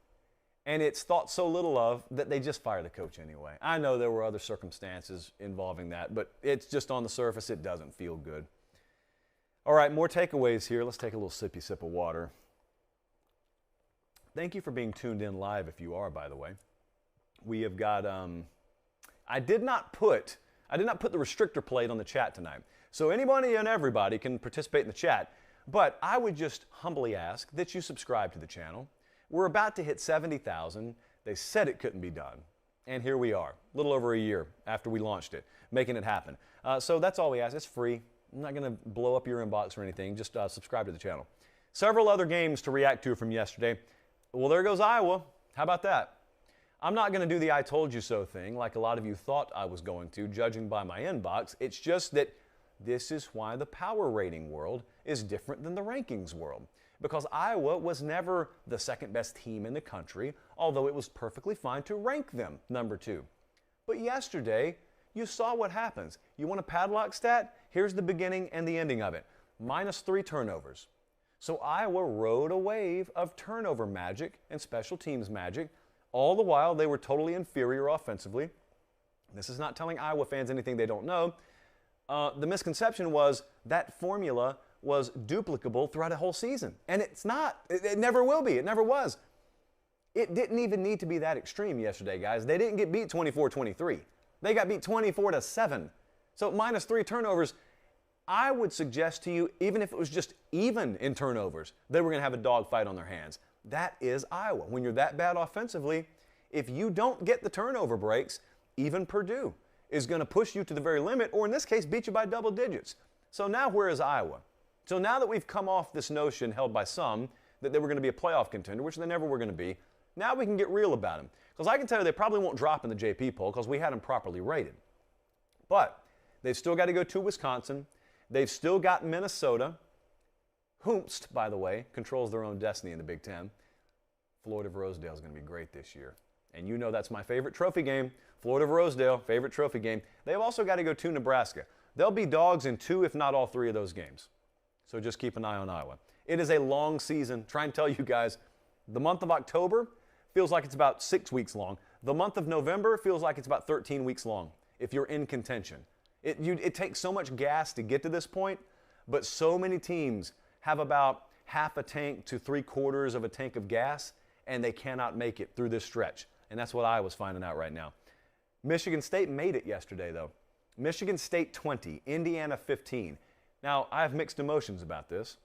and it's thought so little of that they just fire the coach anyway. I know there were other circumstances involving that, but it's just on the surface, it doesn't feel good. All right, more takeaways here. Let's take a little sippy sip of water. Thank you for being tuned in live if you are, by the way. We have got, I did not put the restrictor plate on the chat tonight. So anybody and everybody can participate in the chat, but I would just humbly ask that you subscribe to the channel. We're about to hit 70,000. They said it couldn't be done. And here we are, a little over a year after we launched it, making it happen. So that's all we ask. It's free. I'm not going to blow up your inbox or anything. Just subscribe to the channel. Several other games to react to from yesterday. Well, there goes Iowa. How about that? I'm not going to do the I told you so thing like a lot of you thought I was going to, judging by my inbox. It's just that this is why the power rating world is different than the rankings world. Because Iowa was never the second best team in the country, although it was perfectly fine to rank them number 2. But yesterday, you saw what happens. You want a padlock stat? Here's the beginning and the ending of it. -3 turnovers. So Iowa rode a wave of turnover magic and special teams magic. All the while, they were totally inferior offensively. This is not telling Iowa fans anything they don't know. The misconception was that formula was duplicable throughout a whole season. And it's not. It never will be. It never was. It didn't even need to be that extreme yesterday, guys. They didn't get beat 24-23. They got beat 24-7. So -3 turnovers, I would suggest to you, even if it was just even in turnovers, they were going to have a dogfight on their hands. That is Iowa. When you're that bad offensively, if you don't get the turnover breaks, even Purdue is going to push you to the very limit, or in this case, beat you by double digits. So now where is Iowa? So now that we've come off this notion held by some that they were going to be a playoff contender, which they never were going to be, now we can get real about them. Because I can tell you they probably won't drop in the JP poll because we had them properly rated. But they've still got to go to Wisconsin. They've still got Minnesota. Hoomst, by the way, controls their own destiny in the Big Ten. Florida of Rosedale is going to be great this year. And you know that's my favorite trophy game. Florida of Rosedale, favorite trophy game. They've also got to go to Nebraska. They'll be dogs in 2, if not all 3 of those games. So just keep an eye on Iowa. It is a long season. Try and tell you guys, the month of October feels like it's about 6 weeks long. The month of November feels like it's about 13 weeks long if you're in contention. It takes so much gas to get to this point, but so many teams have about half a tank to 3/4 of a tank of gas, and they cannot make it through this stretch. And that's what Iowa's finding out right now. Michigan State made it yesterday, though. Michigan State 20, Indiana 15. Now, I have mixed emotions about this.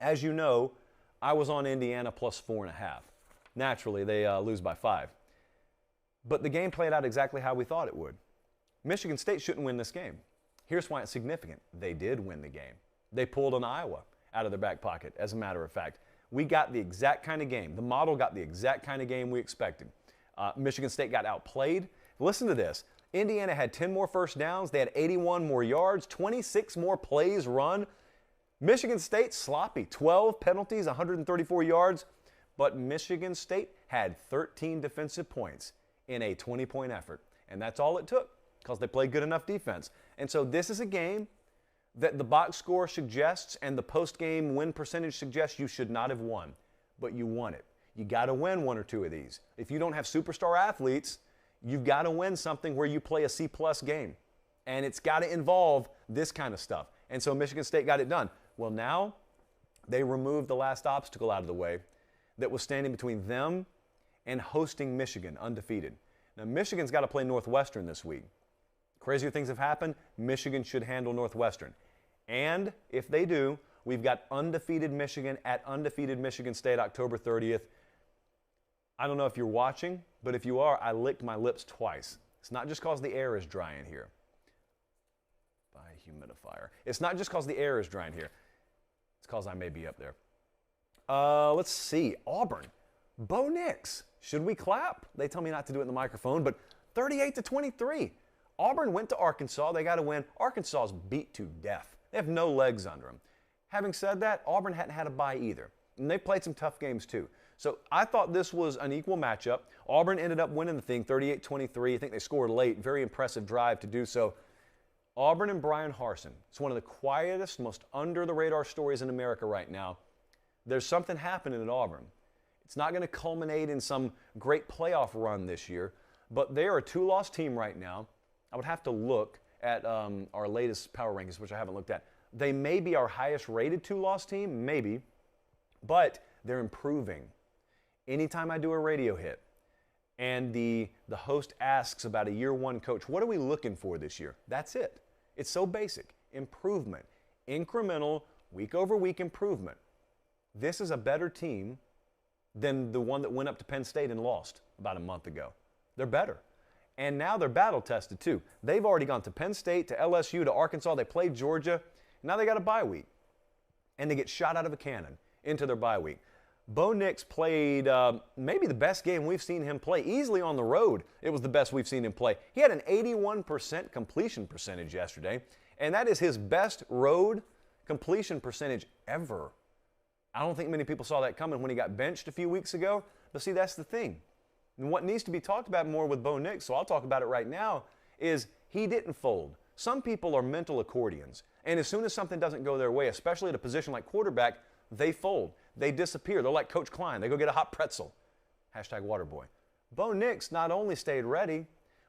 As you know, I was on Indiana plus 4.5. Naturally, they lose by 5. But the game played out exactly how we thought it would. Michigan State shouldn't win this game. Here's why it's significant. They did win the game. They pulled an Iowa out of their back pocket, as a matter of fact. We got the exact kind of game. The model got the exact kind of game we expected. Michigan State got outplayed. Listen to this. Indiana had 10 more first downs. They had 81 more yards, 26 more plays run. Michigan State, sloppy. 12 penalties, 134 yards. But Michigan State had 13 defensive points in a 20-point effort. And that's all it took because they played good enough defense. And so this is a game that the box score suggests and the post-game win percentage suggests you should not have won. But you won it. You got to win 1 or 2 of these. If you don't have superstar athletes, You've got to win something where you play a C-plus game. And it's got to involve this kind of stuff. And so Michigan State got it done. Well, now they removed the last obstacle out of the way that was standing between them and hosting Michigan, undefeated. Now, Michigan's got to play Northwestern this week. Crazier things have happened. Michigan should handle Northwestern. And if they do, we've got undefeated Michigan at undefeated Michigan State October 30th. I don't know if you're watching, but if you are, I licked my lips twice. It's not just because the air is dry in here. By humidifier. It's not just because the air is dry in here. It's because I may be up there. Let's see. Auburn. Bo Nix. Should we clap? They tell me not to do it in the microphone, but 38-23. Auburn went to Arkansas. They got to win. Arkansas is beat to death. They have no legs under them. Having said that, Auburn hadn't had a bye either. And they played some tough games too. So I thought this was an equal matchup. Auburn ended up winning the thing 38-23. I think they scored late. Very impressive drive to do so. Auburn and Brian Harsin. It's one of the quietest, most under-the-radar stories in America right now. There's something happening at Auburn. It's not going to culminate in some great playoff run this year, but they are a two-loss team right now. I would have to look at our latest power rankings, which I haven't looked at. They may be our highest-rated two-loss team, maybe, but they're improving. Anytime I do a radio hit and the host asks about a year one coach, what are we looking for this year? That's it. It's so basic. Improvement. Incremental, week-over-week improvement. This is a better team than the one that went up to Penn State and lost about a month ago. They're better. And now they're battle-tested, too. They've already gone to Penn State, to LSU, to Arkansas. They played Georgia. Now they got a bye week. And they get shot out of a cannon into their bye week. Bo Nix played maybe the best game we've seen him play. Easily on the road, it was the best we've seen him play. He had an 81% completion percentage yesterday, and that is his best road completion percentage ever. I don't think many people saw that coming when he got benched a few weeks ago. But see, that's the thing. And what needs to be talked about more with Bo Nix, so I'll talk about it right now, is he didn't fold. Some people are mental accordions, and as soon as something doesn't go their way, especially at a position like quarterback, they fold. They disappear. They're like Coach Klein. They go get a hot pretzel. Hashtag Waterboy. Bo Nix not only stayed ready,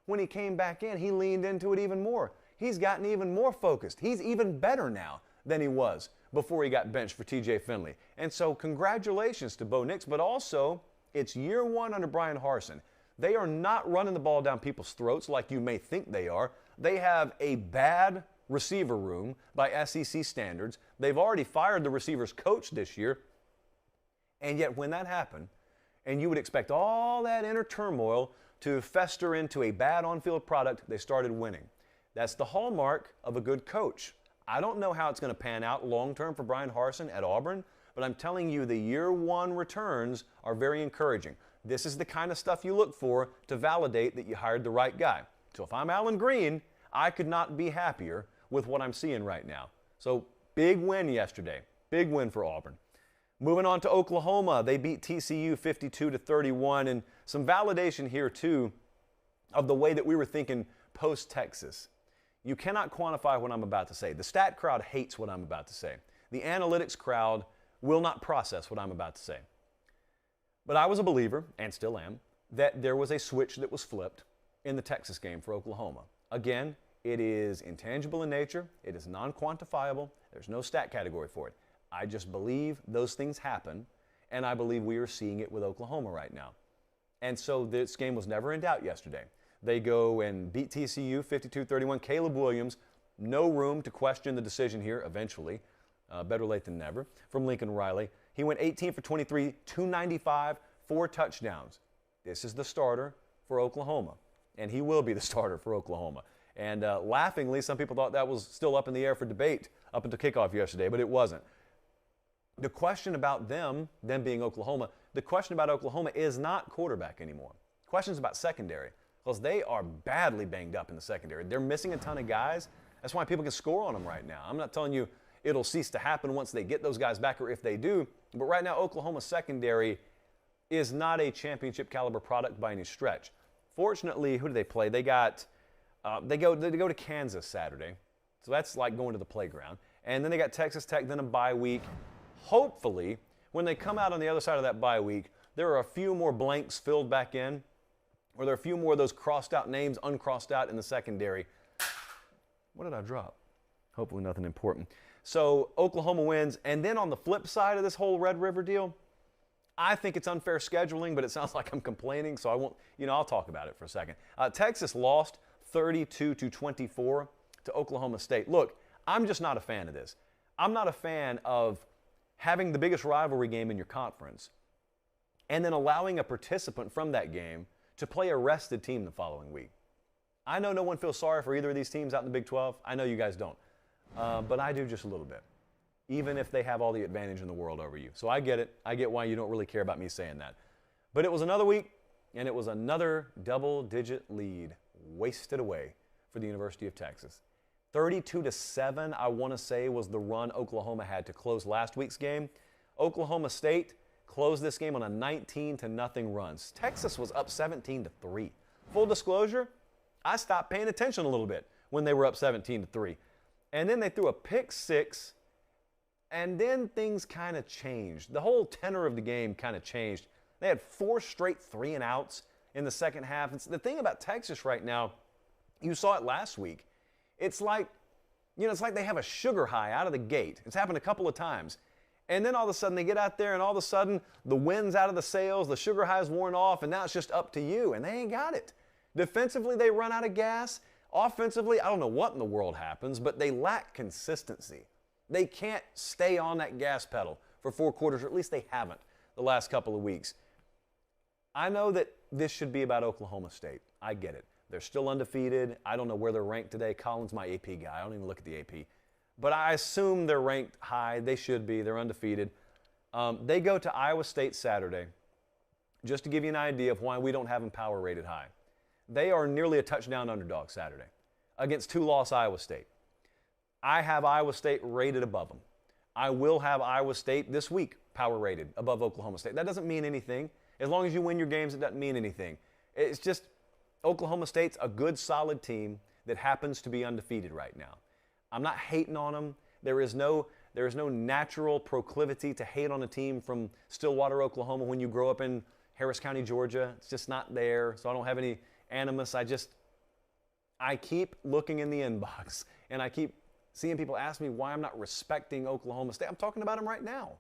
when he came back in, he leaned into it even more. He's gotten even more focused. He's even better now than he was before he got benched for TJ Finley. And so congratulations to Bo Nix, but also it's year one under Brian Harsin. They are not running the ball down people's throats like you may think they are. They have a bad receiver room by SEC standards. They've already fired the receivers coach this year. And yet when that happened, and you would expect all that inner turmoil to fester into a bad on-field product, they started winning. That's the hallmark of a good coach. I don't know how it's going to pan out long-term for Brian Harsin at Auburn, but I'm telling you the year one returns are very encouraging. This is the kind of stuff you look for to validate that you hired the right guy. So if I'm Alan Green, I could not be happier with what I'm seeing right now. So big win yesterday. Big win for Auburn. Moving on to Oklahoma, they beat TCU 52-31, and some validation here too of the way that we were thinking post-Texas. You cannot quantify what I'm about to say. The stat crowd hates what I'm about to say. The analytics crowd will not process what I'm about to say. But I was a believer, and still am, that there was a switch that was flipped in the Texas game for Oklahoma. Again, it is intangible in nature. It is non-quantifiable. There's no stat category for it. I just believe those things happen, and I believe we are seeing it with Oklahoma right now. And so this game was never in doubt yesterday. They go and beat TCU 52-31. Caleb Williams, no room to question the decision here eventually. Better late than never. From Lincoln Riley. He went 18 for 23, 295, 4 touchdowns. This is the starter for Oklahoma, and he will be the starter for Oklahoma. And laughingly, some people thought that was still up in the air for debate up until kickoff yesterday, but it wasn't. The question about them being Oklahoma, the question about Oklahoma is not quarterback anymore. The question is about secondary, because they are badly banged up in the secondary. They're missing a ton of guys. That's why people can score on them right now. I'm not telling you it'll cease to happen once they get those guys back or if they do, but right now Oklahoma's secondary is not a championship caliber product by any stretch. Fortunately, who do they play? They go to Kansas Saturday, so that's like going to the playground. And then they got Texas Tech, then a bye week. Hopefully, when they come out on the other side of that bye week, there are a few more blanks filled back in Or there are a few more of those crossed out names uncrossed out in the secondary. What did I drop? Hopefully nothing important. So Oklahoma wins. And then on the flip side of this whole Red River deal, I think it's unfair scheduling, but it sounds like I'm complaining, so I won't, I'll talk about it for a second. Texas lost 32-24 to Oklahoma State. Look, I'm just not a fan of this. I'm not a fan of having the biggest rivalry game in your conference and then allowing a participant from that game to play a rested team the following week. I know no one feels sorry for either of these teams out in the Big 12. I know you guys don't. But I do just a little bit, even if they have all the advantage in the world over you. So I get it. I get why you don't really care about me saying that. But it was another week, and it was another double-digit lead wasted away for the University of Texas. 32-7, I want to say, was the run Oklahoma had to close last week's game. Oklahoma State closed this game on a 19-0 run. Texas was up 17-3. Full disclosure, I stopped paying attention a little bit when they were up 17-3. And then they threw a pick six, and then things kind of changed. The whole tenor of the game kind of changed. They had 4 straight 3-and-outs in the second half. The thing about Texas right now, you saw it last week. It's like they have a sugar high out of the gate. It's happened a couple of times. And then all of a sudden they get out there and all of a sudden the wind's out of the sails, the sugar high's worn off, and now it's just up to you, and they ain't got it. Defensively, they run out of gas. Offensively, I don't know what in the world happens, but they lack consistency. They can't stay on that gas pedal for 4 quarters, or at least they haven't the last couple of weeks. I know that this should be about Oklahoma State. I get it. They're still undefeated. I don't know where they're ranked today. Colin's my AP guy. I don't even look at the AP. But I assume they're ranked high. They should be. They're undefeated. They go to Iowa State Saturday, just to give you an idea of why we don't have them power rated high. They are nearly a touchdown underdog Saturday against 2-loss Iowa State. I have Iowa State rated above them. I will have Iowa State this week power rated above Oklahoma State. That doesn't mean anything. As long as you win your games, it doesn't mean anything. It's just Oklahoma State's a good, solid team that happens to be undefeated right now. I'm not hating on them. There is no natural proclivity to hate on a team from Stillwater, Oklahoma when you grow up in Harris County, Georgia. It's just not there, so I don't have any animus. I keep looking in the inbox, and I keep seeing people ask me why I'm not respecting Oklahoma State. I'm talking about them right now.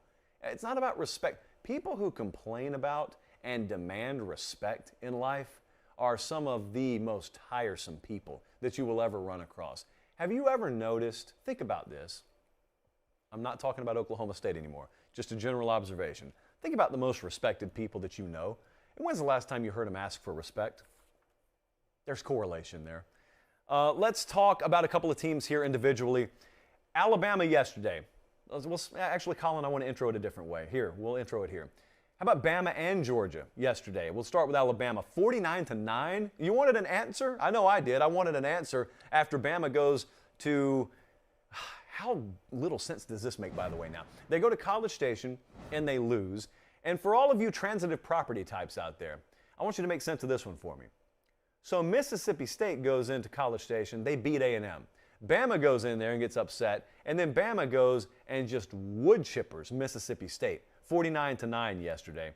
It's not about respect. People who complain about and demand respect in life are some of the most tiresome people that you will ever run across. Have you ever noticed, think about this, I'm not talking about Oklahoma State anymore, just a general observation. Think about the most respected people that you know, and when's the last time you heard them ask for respect? There's correlation there. Let's talk about a couple of teams here individually. Alabama yesterday. Actually, Colin, I want to intro it a different way. Here, we'll intro it here. How about Bama and Georgia yesterday? We'll start with Alabama, 49-9. You wanted an answer? I know I did. I wanted an answer after Bama goes to, how little sense does this make, by the way, now? They go to College Station and they lose. And for all of you transitive property types out there, I want you to make sense of this one for me. So Mississippi State goes into College Station. They beat A&M. Bama goes in there and gets upset. And then Bama goes and just wood chippers Mississippi State. 49-9 yesterday.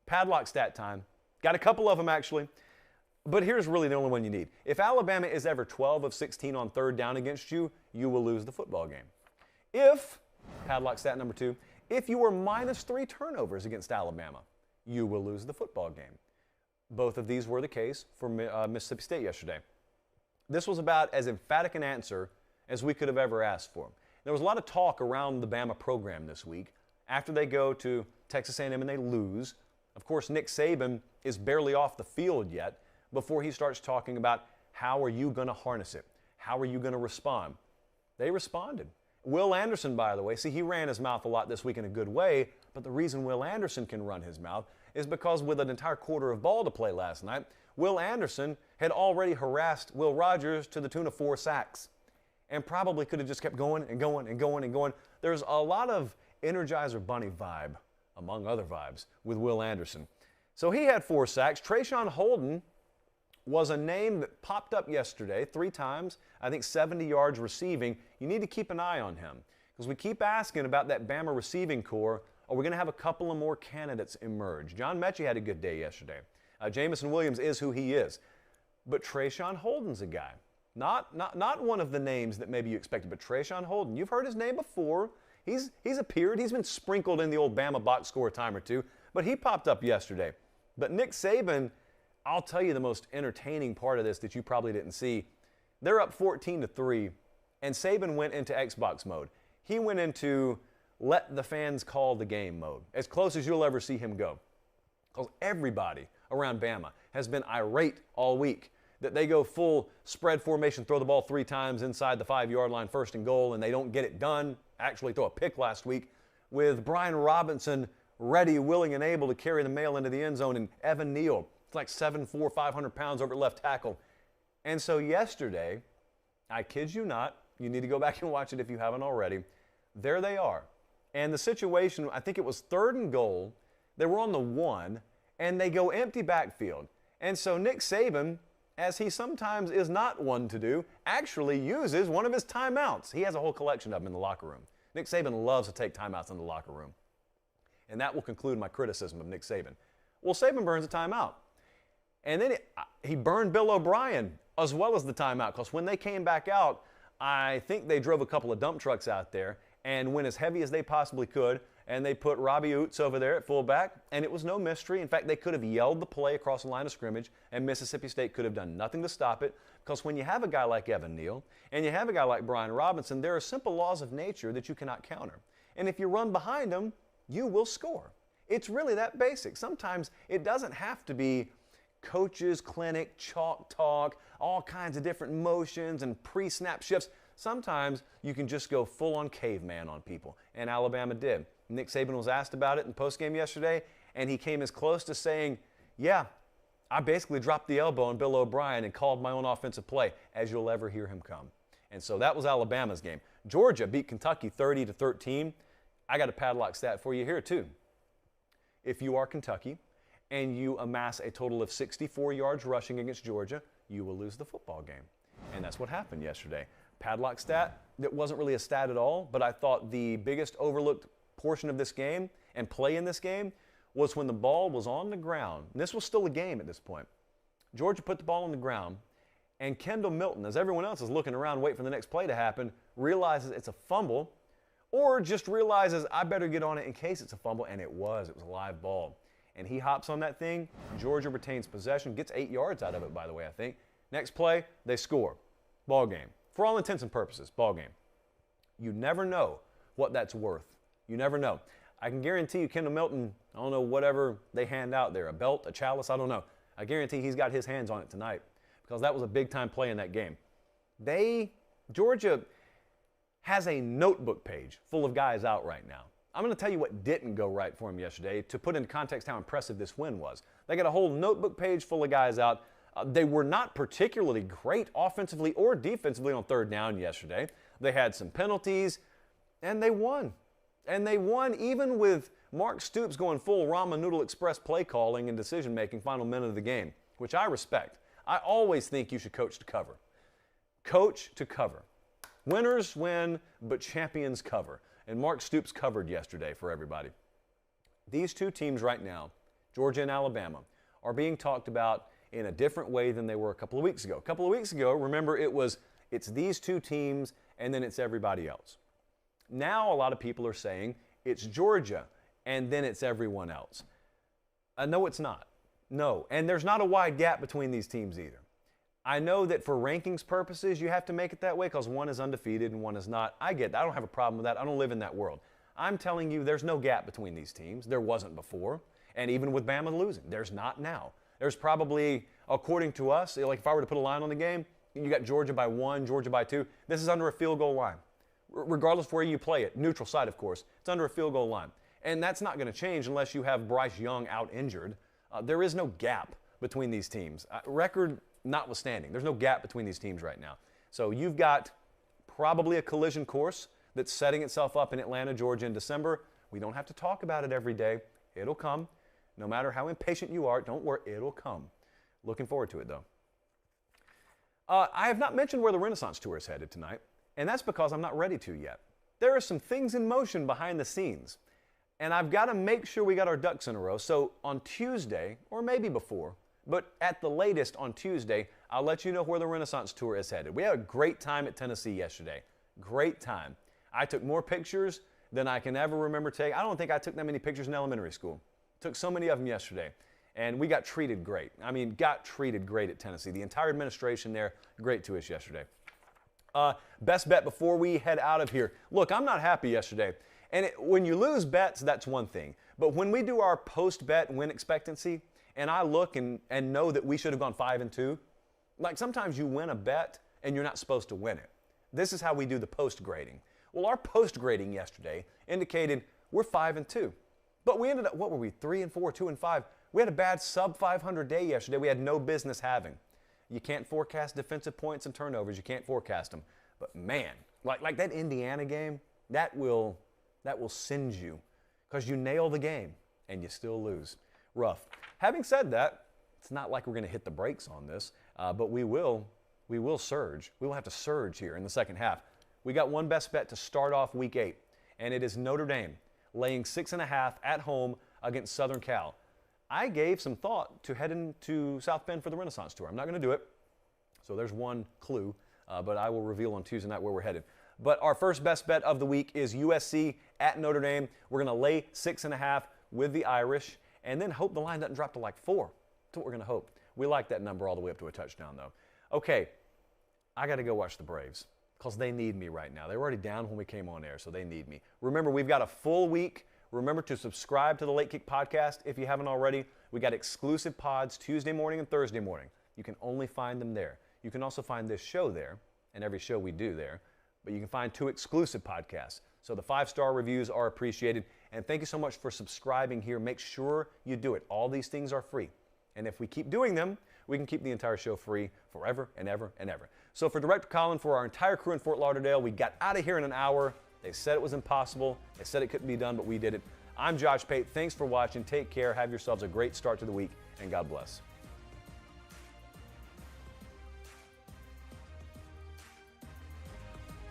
Padlock stat time. Got a couple of them, actually. But here's really the only one you need. If Alabama is ever 12 of 16 on third down against you, you will lose the football game. If, padlock stat number 2, if you were -3 turnovers against Alabama, you will lose the football game. Both of these were the case for Mississippi State yesterday. This was about as emphatic an answer as we could have ever asked for. There was a lot of talk around the Bama program this week. After they go to Texas A&M and they lose, of course, Nick Saban is barely off the field yet before he starts talking about how are you going to harness it? How are you going to respond? They responded. Will Anderson, by the way, see, he ran his mouth a lot this week in a good way, but the reason Will Anderson can run his mouth is because with an entire quarter of ball to play last night, Will Anderson had already harassed Will Rogers to the tune of 4 sacks and probably could have just kept going and going and going and going. There's a lot of Energizer Bunny vibe, among other vibes, with Will Anderson. So he had 4 sacks. Trayshawn Holden was a name that popped up yesterday 3 times, I think 70 yards receiving. You need to keep an eye on him because we keep asking about that Bama receiving core. Are we going to have a couple of more candidates emerge? John Mechie had a good day yesterday. Jamison Williams is who he is. But Trayshawn Holden's a guy. Not one of the names that maybe you expected, but Trayshawn Holden. You've heard his name before. He's appeared. He's been sprinkled in the old Bama box score a time or two, but he popped up yesterday. But Nick Saban, I'll tell you the most entertaining part of this that you probably didn't see. They're up 14-3, and Saban went into Xbox mode. He went into let the fans call the game mode, as close as you'll ever see him go. Because everybody around Bama has been irate all week that they go full spread formation, throw the ball 3 times inside the 5-yard line, 1st and goal, and they don't get it done. Actually throw a pick last week with Brian Robinson ready, willing, and able to carry the mail into the end zone, and Evan Neal, it's like 7'4", 500 pounds over left tackle. And so yesterday, I kid you not, you need to go back and watch it if you haven't already, there they are. And the situation, I think it was 3rd and goal, they were on the 1, and they go empty backfield. And so Nick Saban, as he sometimes is not one to do, actually uses one of his timeouts. He has a whole collection of them in the locker room. Nick Saban loves to take timeouts in the locker room. And that will conclude my criticism of Nick Saban. Well, Saban burns a timeout. And then he burned Bill O'Brien as well as the timeout, because when they came back out, I think they drove a couple of dump trucks out there and went as heavy as they possibly could, and they put Robbie Oots over there at fullback, and it was no mystery. In fact, they could have yelled the play across the line of scrimmage, and Mississippi State could have done nothing to stop it, because when you have a guy like Evan Neal and you have a guy like Brian Robinson, there are simple laws of nature that you cannot counter. And if you run behind them, you will score. It's really that basic. Sometimes it doesn't have to be coaches, clinic, chalk talk, all kinds of different motions and pre-snap shifts. Sometimes you can just go full-on caveman on people, and Alabama did. Nick Saban was asked about it in postgame yesterday, and he came as close to saying, yeah, I basically dropped the elbow on Bill O'Brien and called my own offensive play, as you'll ever hear him come. And so that was Alabama's game. Georgia beat Kentucky 30-13. I got a padlock stat for you here, too. If you are Kentucky and you amass a total of 64 yards rushing against Georgia, you will lose the football game. And that's what happened yesterday. Padlock stat that wasn't really a stat at all, but I thought the biggest overlooked portion of this game and play in this game was when the ball was on the ground. And this was still a game at this point. Georgia put the ball on the ground, and Kendall Milton, as everyone else is looking around waiting for the next play to happen, realizes it's a fumble, or just realizes I better get on it in case it's a fumble, and it was a live ball. And he hops on that thing. Georgia retains possession, gets 8 yards out of it, by the way, I think. Next play, they score. Ball game. For all intents and purposes, ball game. You never know what that's worth. You never know. I can guarantee you Kendall Milton, I don't know, whatever they hand out there, a belt, a chalice, I don't know. I guarantee he's got his hands on it tonight, because that was a big-time play in that game. Georgia has a notebook page full of guys out right now. I'm going to tell you what didn't go right for him yesterday to put into context how impressive this win was. They got a whole notebook page full of guys out. They were not particularly great offensively or defensively on 3rd down yesterday. They had some penalties, and they won. And they won even with Mark Stoops going full Ramen Noodle Express play calling and decision-making final minute of the game, which I respect. I always think you should coach to cover. Coach to cover. Winners win, but champions cover. And Mark Stoops covered yesterday for everybody. These two teams right now, Georgia and Alabama, are being talked about in a different way than they were a couple of weeks ago. A couple of weeks ago, remember, it's these two teams and then it's everybody else. Now a lot of people are saying it's Georgia and then it's everyone else. No, it's not. No, and there's not a wide gap between these teams either. I know that for rankings purposes, you have to make it that way because one is undefeated and one is not. I get that. I don't have a problem with that. I don't live in that world. I'm telling you there's no gap between these teams. There wasn't before. And even with Bama losing, there's not now. There's probably, according to us, like if I were to put a line on the game, you got Georgia by 1, Georgia by 2. This is under a field goal line. Regardless of where you play it, neutral side, of course, it's under a field goal line. And that's not going to change unless you have Bryce Young out injured. There is no gap between these teams. Record notwithstanding, there's no gap between these teams right now. So you've got probably a collision course that's setting itself up in Atlanta, Georgia in December. We don't have to talk about it every day. It'll come. No matter how impatient you are, don't worry, it'll come. Looking forward to it, though. I have not mentioned where the Renaissance Tour is headed tonight, and that's because I'm not ready to yet. There are some things in motion behind the scenes, and I've got to make sure we got our ducks in a row. So on Tuesday, or maybe before, But at the latest on Tuesday, I'll let you know where the Renaissance Tour is headed. We had a great time at Tennessee yesterday. Great time. I took more pictures than I can ever remember taking. I don't think I took that many pictures in elementary school. Took so many of them yesterday. And we got treated great. I mean, got treated great at Tennessee. The entire administration there, great to us yesterday. Best bet before we head out of here. Look, I'm not happy yesterday. And when you lose bets, that's one thing. But when we do our post-bet win expectancy, and I look and know that we should have gone 5-2, like sometimes you win a bet and you're not supposed to win it. This is how we do the post-grading. Well, our post-grading yesterday indicated we're 5-2. But we ended up, what were we, 3-4, 2-5. We had a bad sub-500 day yesterday we had no business having. You can't forecast defensive points and turnovers. You can't forecast them. But man, like that Indiana game, that will singe you because you nail the game and you still lose. Rough. Having said that, it's not like we're going to hit the brakes on this, but we will surge. We will have to surge here in the second half. We got one best bet to start off week 8, and it is Notre Dame laying 6.5 at home against Southern Cal. I gave some thought to heading to South Bend for the Renaissance Tour. I'm not going to do it, so there's one clue, but I will reveal on Tuesday night where we're headed. But our first best bet of the week is USC at Notre Dame. We're going to lay 6.5 with the Irish, and then hope the line doesn't drop to like 4. That's what we're going to hope. We like that number all the way up to a touchdown, though. Okay, I got to go watch the Braves because they need me right now. They were already down when we came on air, so they need me. Remember, we've got a full week. Remember to subscribe to the Late Kick podcast if you haven't already. We got exclusive pods Tuesday morning and Thursday morning. You can only find them there. You can also find this show there and every show we do there, but you can find 2 exclusive podcasts. So the 5-star reviews are appreciated. And thank you so much for subscribing here. Make sure you do it. All these things are free. And if we keep doing them, we can keep the entire show free forever and ever and ever. So for Director Colin, for our entire crew in Fort Lauderdale, we got out of here in an hour. They said it was impossible. They said it couldn't be done, but we did it. I'm Josh Pate. Thanks for watching. Take care. Have yourselves a great start to the week, and God bless.